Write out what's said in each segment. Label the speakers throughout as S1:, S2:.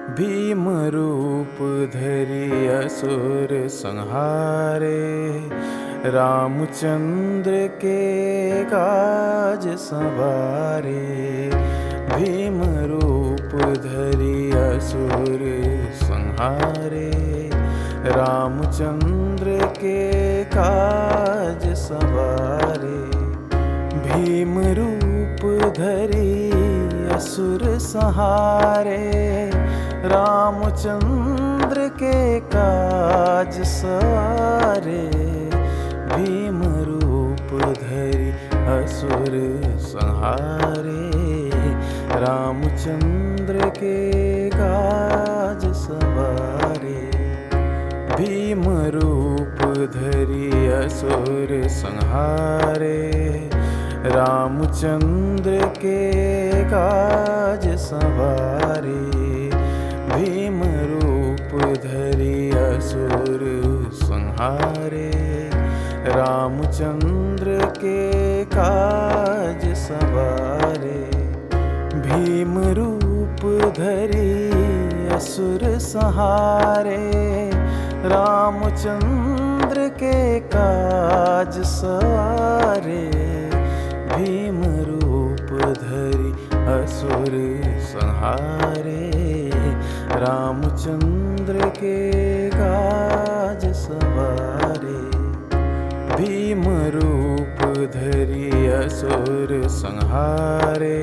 S1: भीम रूप धरि असुर संहारे, रामचंद्र के काज संवारे। भीम रूप धरि असुर संहारे, रामचंद्र के काज संवारे। भीम रूप धरि असुर संहारे, रामचंद्र के काज संवारे। भीम रूप धरि असुर संहारे, रामचंद्र के काज संवारे। भीम रूप धरि असुर संहारे, रामचंद्र के काज संवारे। भीम रूप धरि असुर संहारे, रामचंद्र के काज संवारे। भीम रूप धरि असुर संहारे, रामचंद्र के काज संवारे। भीम रूप धरि असुर संहारे, रामचंद्र के काज संवारे। भीम रूप धरि असुर संहारे,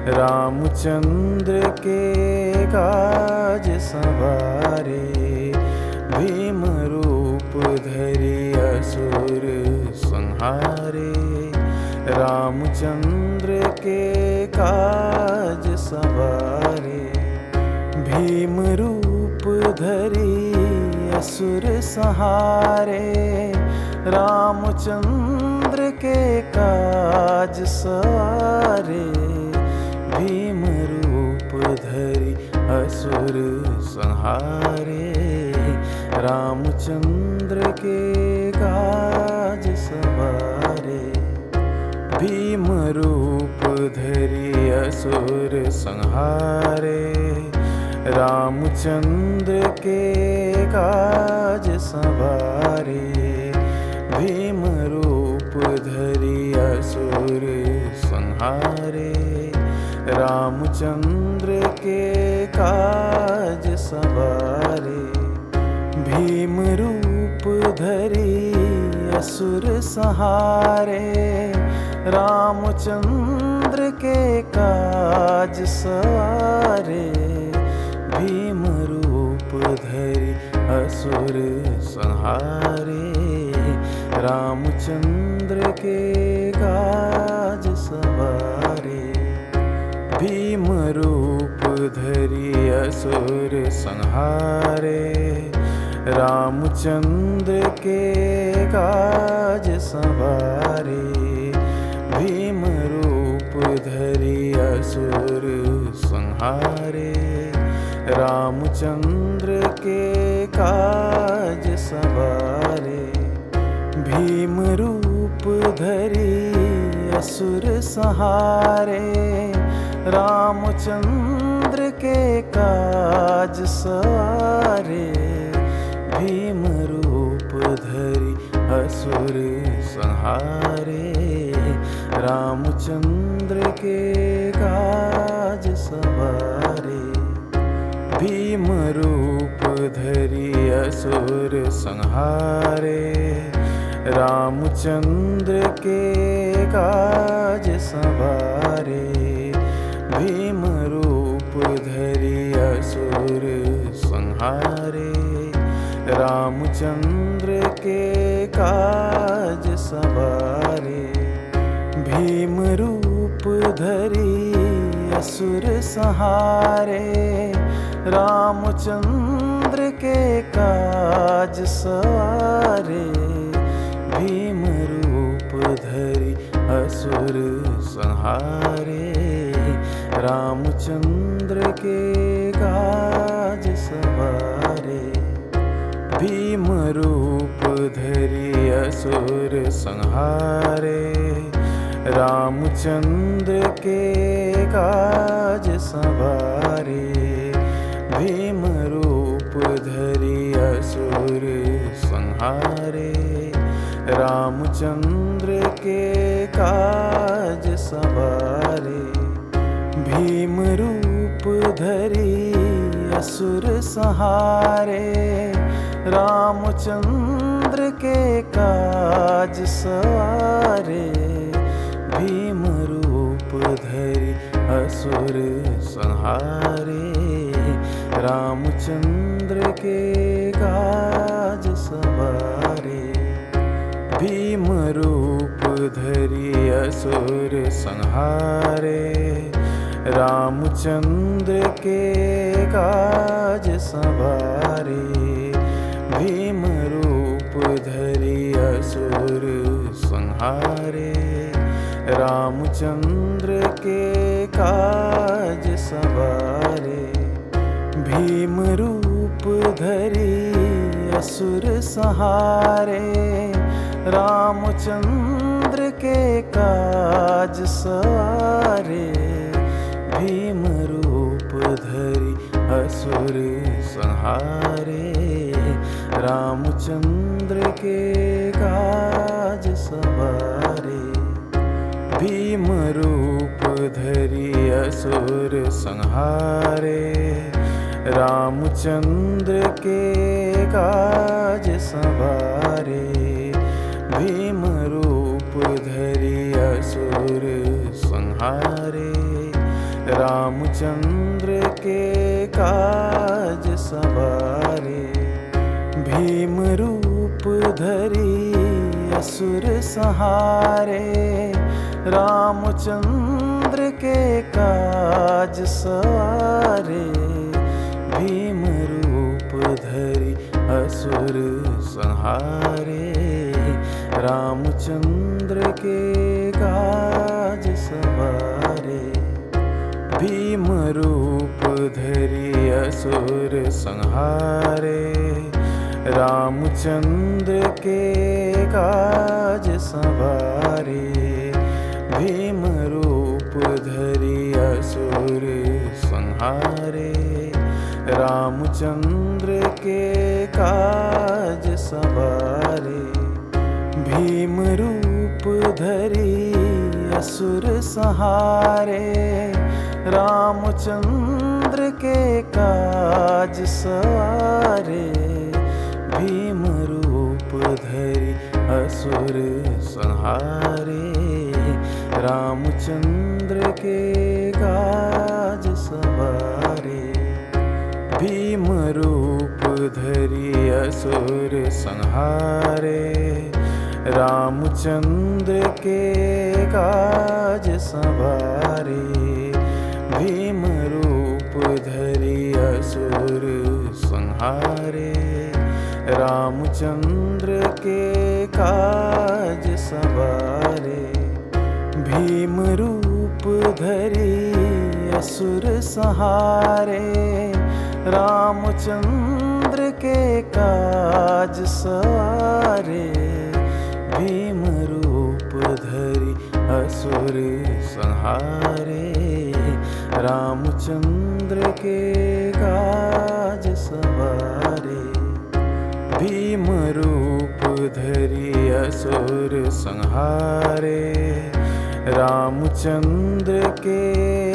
S1: रामचंद्र के काज संवारे। भीम रूप धरि असुर संहारे, रामचंद्र के काज संवारे। भीम रूप धरि असुर संहारे, रामचंद्र के काज संवारे। भीम रूप धरि असुर संहारे, रामचंद्र के काज संवारे। भीम रूप धरि असुर संहारे, रामचंद्र के काज संवारे। भीम रूप धरि असुर संहारे, रामचंद्र के काज संवारे। भीम रूप धरि असुर संहारे, रामचंद्र के काज संवारे। भीम रूप धरि असुर संहारे, रामचंद्र के काज संवारे। भीम रूप धरि असुर संहारे, रामचंद्र के काज संवारे। भीम रूप धरि असुर संहारे, रामचंद्र के काज संवारे। भीम रूप धरि असुर संहारे, रामचंद्र के काज संवारे। भीम रूप धरि असुर संहारे, रामचंद्र के काज संवारे। भीम रूप धरि असुर संहारे, रामचंद्र के काज संवारे। भीम रूप धरि असुर संहारे, रामचंद्र के काज संवारे। भीम रूप धरि असुर संहारे, रामचंद्र के काज संवारे। भीम रूप धरि असुर संहारे, रामचंद्र के काज संवारे। भीम रूप धरि असुर संहारे, रामचंद्र के काज संवारे। संहारे। रामचंद्र के काज सवारे। भीम रूप धरि असुर संहारे। रामचंद्र के काज सवारे। भीम रूप धरि असुर संहारे। रामचंद्र के काज सवारे। भीम रूप धरि असुर संहारे। रामचंद्र के काज सवारे। भीम रूप धरि असुर संहारे। रामचंद्र के काज सवारे। भीम रूप धरि असुर संहारे। रामचंद्र के काज सवारे। भीम रूप धरि असुर संहारे। रामचंद्र के काज सवारे। भीम रूप धरि असुर संहारे। रामचंद्र के काज सवारे। भीम रूप धरि असुर संहारे। रामचंद्र के काज सवारे। भीम रूप धरि असुर संहारे। रामचंद्र के काज सवारे। भीम रूप धरि असुर संहारे। रामचंद्र के काज सवारे। भीम रूप धरि असुर संहारे। रामचंद्र के काज सवारे। भीम रूप धरि असुर संहारे। रामचंद्र के काज सवारे। भीम रूप धरि असुर संहारे। रामचंद्र के काज सवारे। भीम रूप धरि असुर संहारे। रामचंद्र के काज सवारे। भीम रूप धरि असुर संहारे। रामचंद्र के काज सवारे। भीम रूप धरि असुर संहारे। रामचंद्र के काज सवारे। भीम रूप धरि असुर संहारे। रामचंद्र के काज सवारे। भीम रूप धरि असुर संहारे। रामचंद्र के काज सवारे। भीम रूप धरि असुर संहारे। रामचंद्र के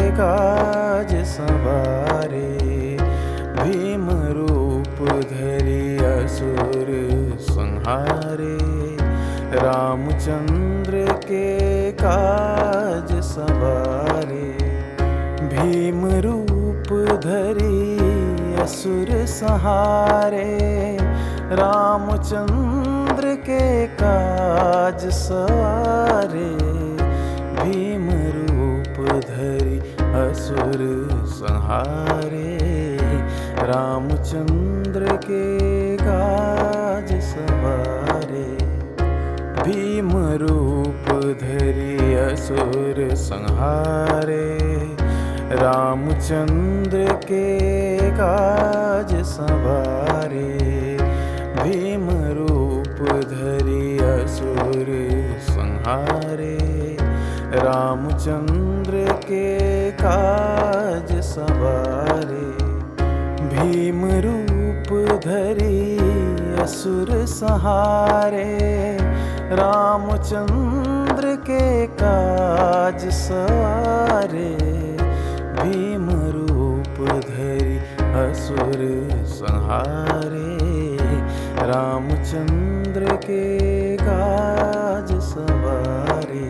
S1: काज सवारे। भीम रूप धरि असुर संहारे। रामचंद्र के काज सवारे। भीम रूप धरि असुर संहारे। रामचंद्र के काज सवारे। भीम रूप धरि असुर संहारे। रामचंद्र के काज सवारे। भीम रूप धरि असुर संहारे। रामचंद्र के काज सवारे। भीम रूप धरि असुर संहारे। रामचंद्र के काज सवारे। भीम रूप रूप धरी असुर संहारे, रामचंद्र के काज सवारे। भीम रूप धरी असुर संहारे, रामचंद्र के काज सवारे।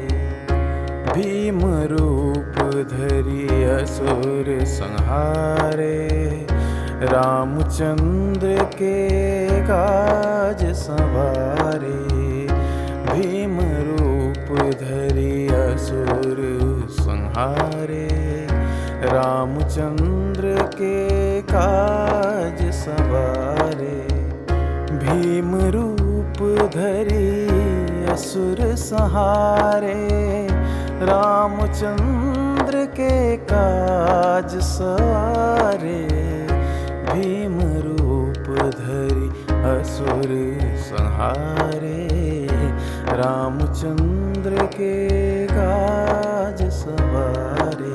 S1: भीम रूप धरि असुर संहारे, रामचंद्र के काज सवारे। भीम रूप धरि असुर संहारे, रामचंद्र के काज सवारे। भीम रूप धरि असुर संहारे, रामचंद्र के काज सवारे। भीम रूप धरि असुर संहारे, रामचंद्र के काज सवारे।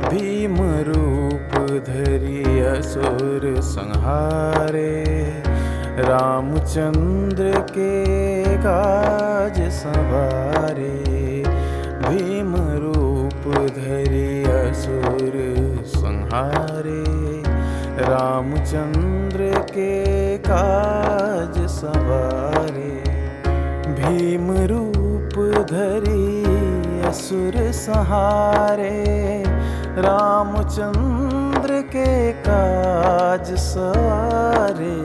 S1: भीम रूप धरि असुर संहारे, रामचंद्र के काज सवारे। भीम रूप धरि असुर संहारे, रामचंद्र के काज सवारे। भीम रूप धरि असुर संहारे, रामचंद्र के काज सवारे।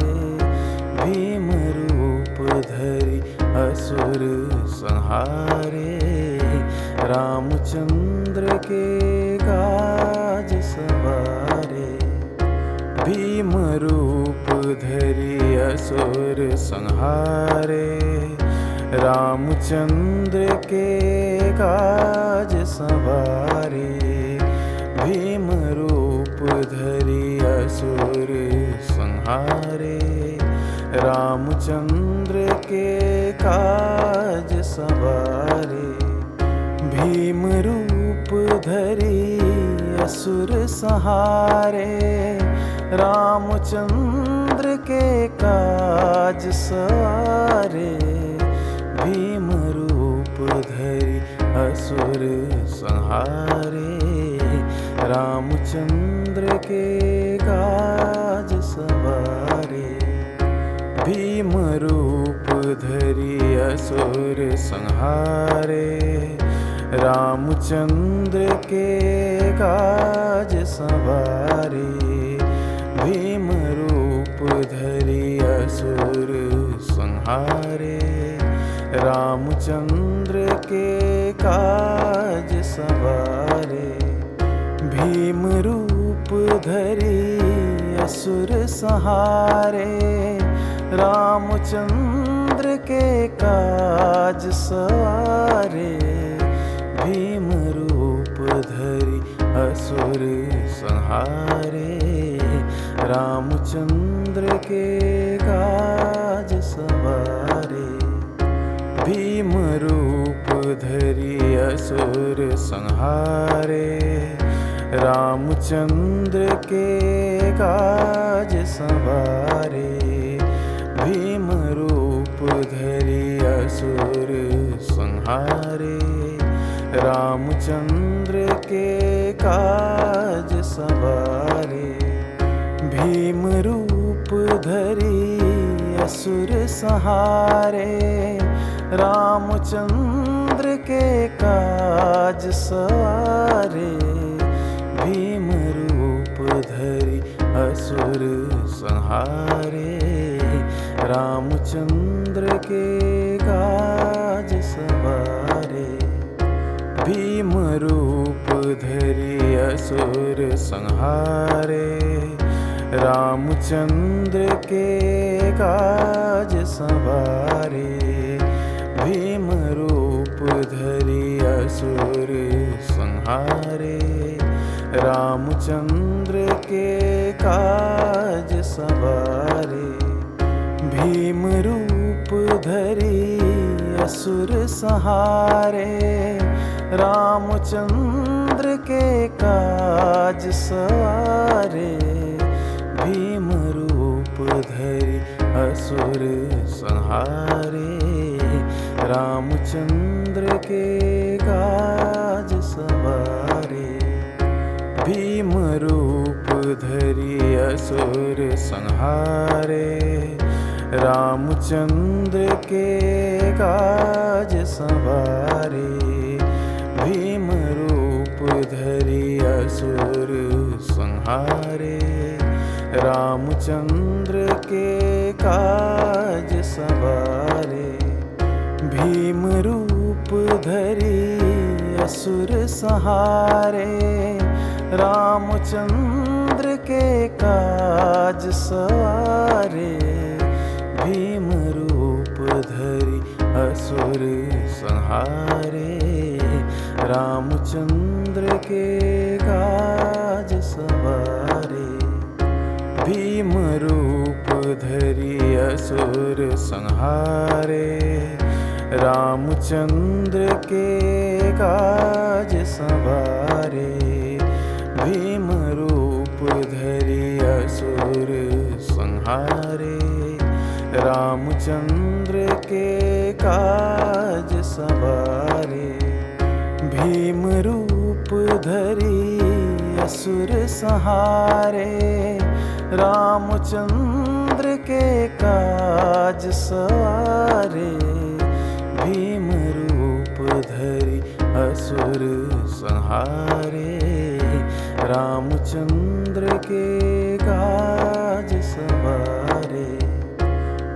S1: भीम रूप धरि असुर संहारे, रामचंद्र के काज सवारे। भीम रूप धरि असुर संहारे, रामचंद्र के काज सवारे। भीम रूप धरि असुर संहारे, रामचंद्र के काज सवारे। भीम रूप धरि असुर संहारे, रामचंद्र के काज सवारे। भीम रूप धरि असुर संहारे, रामचंद्र के काज सवारे। भीम रूप धरि असुर संहारे, रामचंद्र के काज सवारे। भीम रूप धरि असुर संहारे, रामचंद्र के काज सवारे। भीम रूप धरि असुर संहारे, रामचंद्र के काज सवारे। भीम रूप धरि असुर संहारे, रामचंद्र के काज सवारे। भीम रूप धरि असुर संहारे, रामचंद्र के काज सवारे। भीम रूप धरि असुर संहारे, रामचंद्र के काज सवारे। भीम रूप धरि असुर संहारे, रामचंद्र के काज सवारे। भीम रूप धरि असुर संहारे, रामचंद्र के काज सवारे। भीम रूप धरि असुर संहारे, रामचंद्र के काज सवारे। भीम रूप धरि असुर संहारे, रामचंद्र के काज सवारे। भीम रूप धरि असुर संहारे, रामचंद्र के काज सवारे। भीम रूप असुर संहारे, रामचंद्र के काज सवारे। भीम रूप धरि असुर संहारे, रामचंद्र के काज सवारे। भीम रूप धरि असुर संहारे, रामचंद्र के काज सवारे। भीम रूप धरि असुर संहारे, रामचंद्र के काज सवारे। भीम रूप धरि असुर संहारे, रामचंद्र के काज सवारे। भीम रूप धरि असुर संहारे, रामचंद्र के काज सवारे। भीम रूप धरि असुर संहारे, रामचंद्र के काज सवारे। भीम रूप धरि असुर संहारे, रामचंद्र के काज सवारे। भीम रूप धरि असुर संहारे, रामचंद्र के काज सवारे।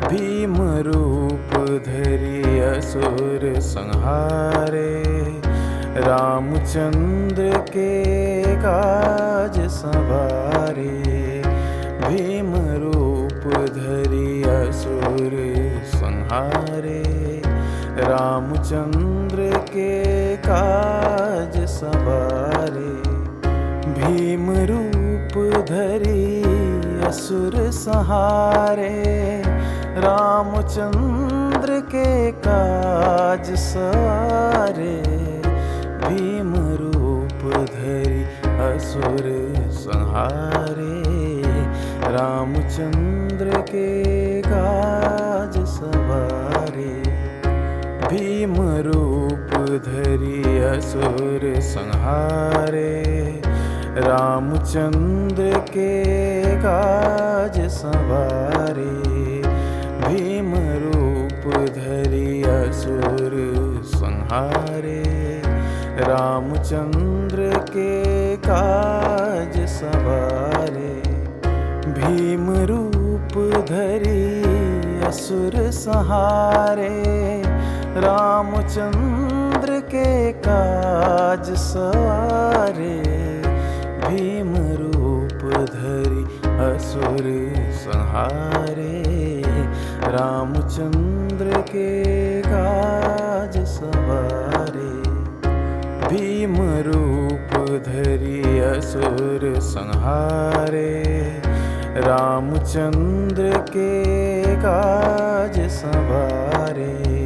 S1: भीम रूप धरि असुर संहारे, रामचंद्र के काज सवारे। भीम रूप धरि असुर संहारे, रामचंद्र के काज सवारे। भीम रूप धरि असुर संहारे, रामचंद्र के काज सवारे। भीम रूप धरि असुर संहारे, रामचंद्र के काज सवारे। भीम रूप धरि असुर संहारे, रामचंद्र के काज सवारे। भीम रूप धरि असुर संहारे, रामचंद्र के काज सवारे। भीम रूप धरि असुर संहारे, रामचंद्र के काज सवारे। भीम रूप धरि असुर संहारे, रामचंद्र के काज सवारे। भीम रूप धरि असुर संहारे, रामचंद्र के काज सवारे।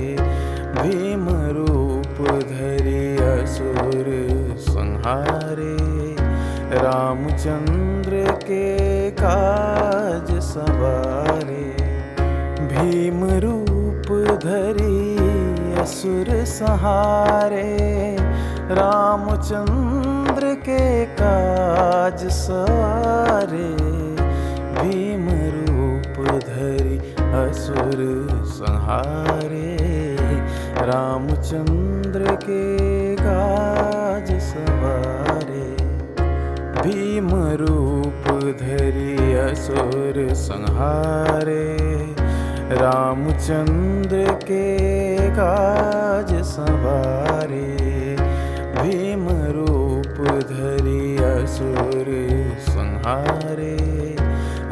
S1: भीम रूप धरि असुर संहारे, रामचंद्र के काज सवारे। भीम रूप धरि असुर संहारे, रामचंद्र के काज सवारे। भीम रूप धरि असुर संहारे, रामचंद्र के काज सवारे। भीम रूप धरि असुर संहारे, रामचंद्र के काज सवारे। भीम रूप धरि असुर संहारे,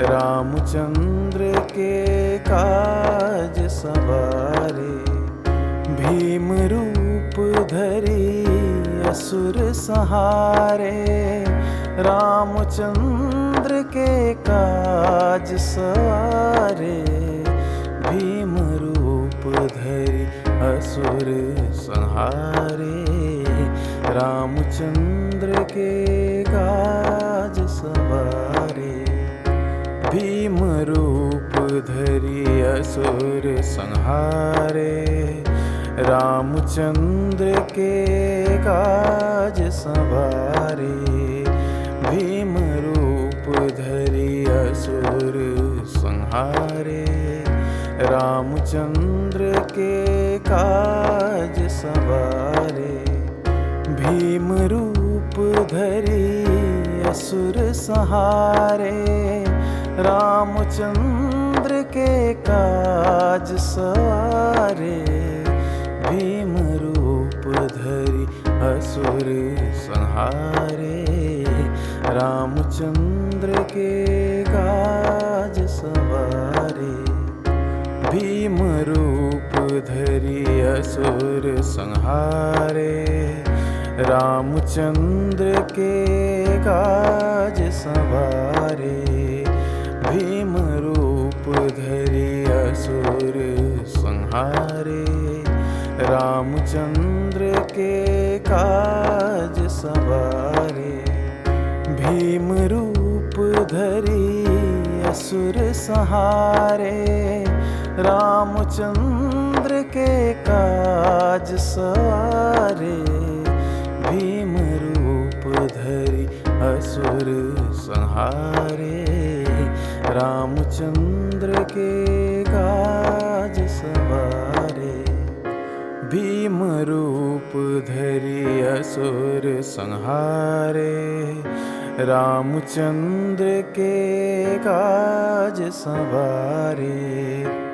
S1: रामचंद्र के काज सवारे। भीम रूप धरि असुर संहारे, रामचंद्र के काज सवारे। भीम रूप धरि असुर संहारे, रामचंद्र के काज सवारे। भीम रूप धरि असुर संहारे, रामचंद्र के काज संवारे। भीम रूप धरि असुर संहारे, रामचंद्र के काज संवारे। भीम रूप धरि असुर संहारे, रामचंद्र के काज संवारे। भीम रूप धरि असुर संहारे, रामचंद्र के काज संवारे। भीम रूप धरि असुर संहारे, रामचंद्र के काज संवारे। भीम रूप धरि असुर संहारे, रामचंद्र के काज संवारे। भीम रूप धरि असुर संहारे, रामचंद्र के काज संवारे। भीम रूप धरि असुर संहारे, रामचंद्र के काज संवारे। भीम रूप धरि असुर संहारे, रामचंद्र के काज संवारे।